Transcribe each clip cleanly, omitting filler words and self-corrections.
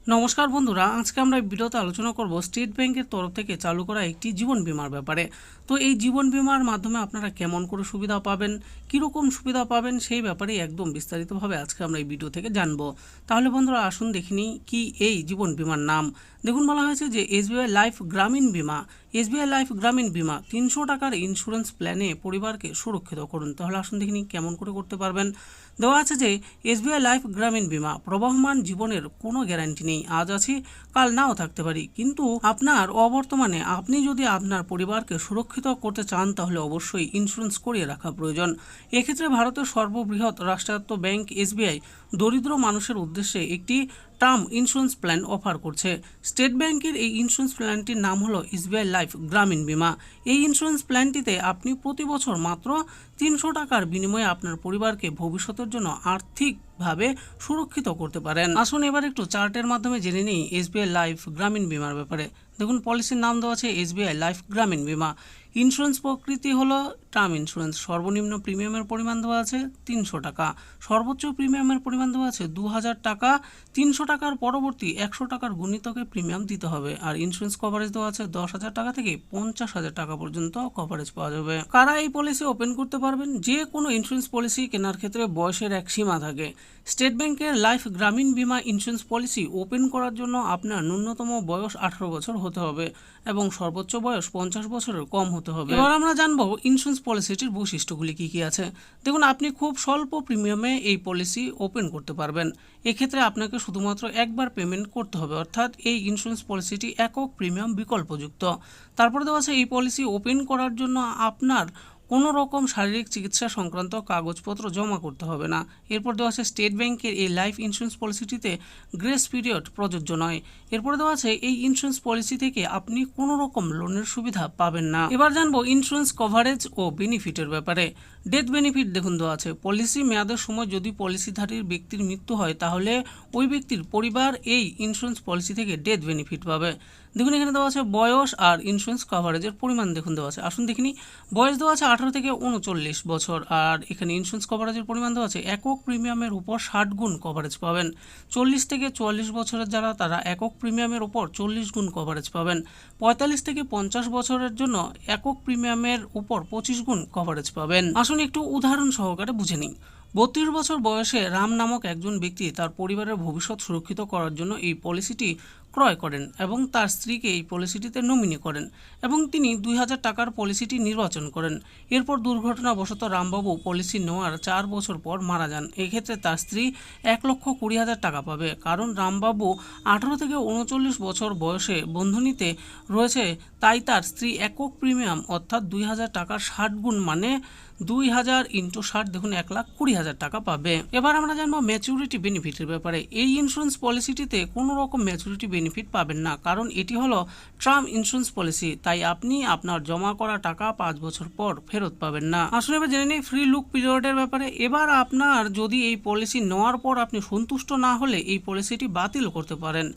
নমস্কার বন্ধুরা, আজকে আমরা এই ভিডিওতে আলোচনা করব স্টেট ব্যাংকের তরফ থেকে চালু করা একটি জীবন বীমার ব্যাপারে। তো এই জীবন বীমার মাধ্যমে আপনারা কেমন করে সুবিধা পাবেন, কীরকম সুবিধা পাবেন সেই ব্যাপারে একদম বিস্তারিতভাবে আজকে আমরা এই ভিডিও থেকে জানবো। তাহলে বন্ধুরা আসুন দেখিনি কি এই জীবন বীমার নাম। দেখুন, বলা হয়েছে যে এসবিআই লাইফ গ্রামীণ বীমা। এসবিআই লাইফ গ্রামীণ বীমা 300 টাকার ইন্স্যুরেন্স প্ল্যানে পরিবারকে সুরক্ষিত করুন। তাহলে আসুন দেখিনি কেমন করে করতে পারবেন। দেওয়া আছে যে এসবিআই লাইফ গ্রামীণ বীমা প্রবহমান জীবনের কোনো গ্যারান্টি নেই, আজ আছি কাল নাও থাকতে পারি, কিন্তু আপনার অবর্তমানে আপনি যদি আপনার পরিবারকে সুরক্ষিত করতে চান তাহলে অবশ্যই ইন্স্যুরেন্স করিয়ে রাখা প্রয়োজন। এক্ষেত্রে ভারতের সর্ববৃহৎ রাষ্ট্রায়ত্ত ব্যাংক এসবিআই দরিদ্র মানুষের উদ্দেশ্যে একটি টার্ম ইন্স্যুরেন্স প্ল্যান অফার করছে। স্টেট ব্যাংকের এই ইন্স্যুরেন্স প্ল্যানটির নাম হলো এসবিআই লাইফ গ্রামীণ বীমা। এই ইন্স্যুরেন্স প্ল্যানটিতে আপনি প্রতি বছর মাত্র 300 টাকার বিনিময়ে আপনার পরিবারকে ভবিষ্যতের জন্য আর্থিকভাবে সুরক্ষিত করতে পারেন। আসুন এবার একটু চার্টের মাধ্যমে জেনে নিই এসবিআই লাইফ গ্রামীণ বীমার ব্যাপারে। দেখুন, পলিসির নাম দেওয়া আছে এসবিআই লাইফ গ্রামীণ বীমা। ইন্স্যুরেন্স প্রকৃতি হলো টার্ম ইন্স্যুরেন্স। সর্বনিম্ন প্রিমিয়ামের পরিমাণ দেওয়া আছে 300 টাকা, সর্বোচ্চ প্রিমিয়ামের পরিমাণ দেওয়া আছে 2000 টাকা। 300 টাকার পরবর্তী 100 টাকার গুণিতকে প্রিমিয়াম দিতে হবে। আর ইন্স্যুরেন্স কভারেজ দেওয়া আছে 10,000 টাকা থেকে 50,000 টাকা পর্যন্ত কভারেজ পাওয়া যাবে। কারা এই পলিসি ওপেন করতে পারবেন? যে কোনো ইন্স্যুরেন্স পলিসি কেনার ক্ষেত্রে বয়সের এক সীমা থাকে। স্টেট ব্যাংকের লাইফ গ্রামীণ বীমা ইন্স্যুরেন্স পলিসি ওপেন করার জন্য আপনার ন্যূনতম বয়স 18 বছর হতে হবে এবং সর্বোচ্চ বয়স 50 বছরের কম হতে হবে। এবার আমরা জানবো ইন্স্যুরেন্স পলিসিটির বৈশিষ্ট্যগুলি কি কি আছে। দেখুন, আপনি খুব স্বল্প প্রিমিয়ামে এই পলিসি ওপেন করতে পারবেন। এক্ষেত্রে আপনাকে শুধুমাত্র একবার পেমেন্ট করতে হবে, অর্থাৎ এই ইন্স্যুরেন্স পলিসিটি একক প্রিমিয়াম বিকল্পযুক্ত। তারপরে দেওয়া আছে এই পলিসি ওপেন করার জন্য আপনার কোনো রকম শারীরিক চিকিৎসা সংক্রান্ত কাগজপত্র জমা করতে হবে না। এরপর দেওয়া আছে স্টেট ব্যাংকের এই লাইফ ইন্স্যুরেন্স পলিসিটিতে গ্রেস পিরিয়ড প্রযোজ্য নয়। এরপরে দেওয়া আছে এই ইন্স্যুরেন্স পলিসি থেকে আপনি কোনো রকম লোনের সুবিধা পাবেন না। এবার জানবো ইন্স্যুরেন্স কভারেজ ও বেনিফিটের ব্যাপারে। ডেথ বেনিফিট দেখুন দেওয়া আছে, পলিসি মেয়াদের সময় যদি পলিসিধারীর ব্যক্তির মৃত্যু হয় তাহলে ওই ব্যক্তির পরিবার এই ইন্স্যুরেন্স পলিসি থেকে ডেথ বেনিফিট পাবে। দেখুন, এখানে দেওয়া আছে বয়স আর ইন্স্যুরেন্স কভারেজের পরিমাণ দেখুন দেওয়া আছে। আসুন দেখিনি, বয়স দেওয়া আছে 18 থেকে 39 বছর। আর এখানে ইন্স্যুরেন্স কভারেজের পরিমাণ দেওয়া আছে একক প্রিমিয়ামের উপর 60 গুণ কভারেজ পাবেন। 40 থেকে 44 বছরের যারা তারা একক প্রিমিয়ামের উপর 40 গুণ কভারেজ পাবেন। 45 থেকে 50 বছরের জন্য একক প্রিমিয়ামের উপর 25 গুণ কভারেজ পাবেন। আসুন একটু উদাহরণ সহকারে বুঝে নিই। 32 বছর বয়সে রাম নামক একজন ব্যক্তি তার পরিবারের ভবিষ্যৎ সুরক্ষিত করার জন্য এই পলিসিটি ক্রয় করেন এবং তার স্ত্রীকে এই পলিসিটিতে নমিনি করেন এবং তিনি 2000 টাকার পলিসিটি নির্বাচন করেন। এরপর দুর্ঘটনাবশত রামবাবু পলিসি নেওয়ার 4 বছর পর মারা যান। এক্ষেত্রে তার স্ত্রী 1,20,000 টাকা পাবে, কারণ রামবাবু 18 থেকে 39 বছর বয়সে বন্ধনীতে রয়েছে, তাই তার স্ত্রী একক প্রিমিয়াম অর্থাৎ 2000 টাকার 60 গুণ মানে 2000 × 60 দেখুন 1,20,000 টাকা পাবে। এবার আমরা জানবো ম্যাচুরিটি বেনিফিটের ব্যাপারে। এই ইন্স্যুরেন্স পলিসিটিতে কোনো রকম ম্যাচুরিটি বেনিফিট পাবেন না, কারণ এটি হলো টার্ম ইন্স্যুরেন্স পলিসি, তাই আপনি আপনার জমা করা টাকা 5 বছর পর ফেরত পাবেন না। আসলে এবার জেনে নিই ফ্রি লুক পিরিয়ডের ব্যাপারে। এবার আপনার যদি এই পলিসি নেওয়ার পর আপনি সন্তুষ্ট না হলে এই পলিসিটি বাতিল করতে পারেন।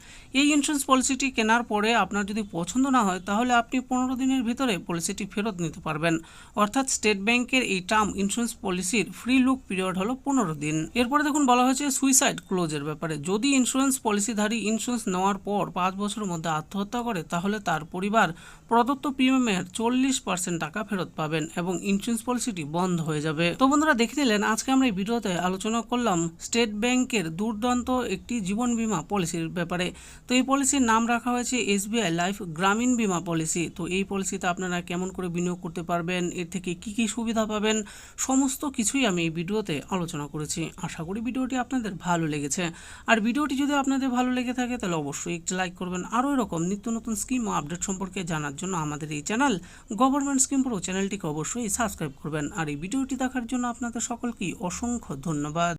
এই ইন্স্যুরেন্স পলিসিটি কেনার পরে আপনার যদি পছন্দ না হয় তাহলে আপনি 15 দিনের ভিতরে পলিসিটি ফেরত নিতে পারবেন। অর্থাৎ স্টেট ব্যাংকের এই টার্ম ইন্স্যুরেন্স পলিসির ফ্রি লুক পিরিয়ড হলো 15 দিন। এরপরে দেখুন, বলা হয়েছে সুইসাইড ক্লোজের ব্যাপারে। যদি ইন্স্যুরেন্স পলিসিধারী ইন্স্যুরেন্স নেওয়ার পর 5 বছরের মধ্যে আত্মহত্যা করে তাহলে তার পরিবার প্রদত্ত প্রিমিয়ামের 40% টাকা ফেরত পাবেন এবং ইন্স্যুরেন্স পলিসিটি বন্ধ হয়ে যাবে। তো বন্ধুরা, দেখে নিলেন আজকে আমরা এই ভিডিওতে আলোচনা করলাম স্টেট ব্যাংকের দুর্দান্ত একটি জীবন বীমা পলিসির ব্যাপারে। তো এই পলিসির নাম রাখা হয়েছে এসবিআই লাইফ গ্রামীণ বীমা পলিসি। তো এই পলিসিতে আপনারা কেমন করে বিনিয়োগ করতে পারবেন, এর থেকে কি কি সুবিধা পাবেন, সমস্ত কিছুই আমি এই ভিডিওতে আলোচনা করেছি। আশা করি ভিডিওটি আপনাদের ভালো লেগেছে। আর ভিডিওটি যদি আপনাদের ভালো লেগে থাকে তাহলে অবশ্যই একটি লাইক করবেন। আরও এরকম নিত্য নতুন স্কিম ও আপডেট সম্পর্কে জানার জন্য আমাদের এই চ্যানেল গভর্নমেন্ট স্কিম প্রো চ্যানেলটিকে অবশ্যই সাবস্ক্রাইব করবেন। আর এই ভিডিওটি দেখার জন্য আপনাদের সকলকেই অসংখ্য ধন্যবাদ।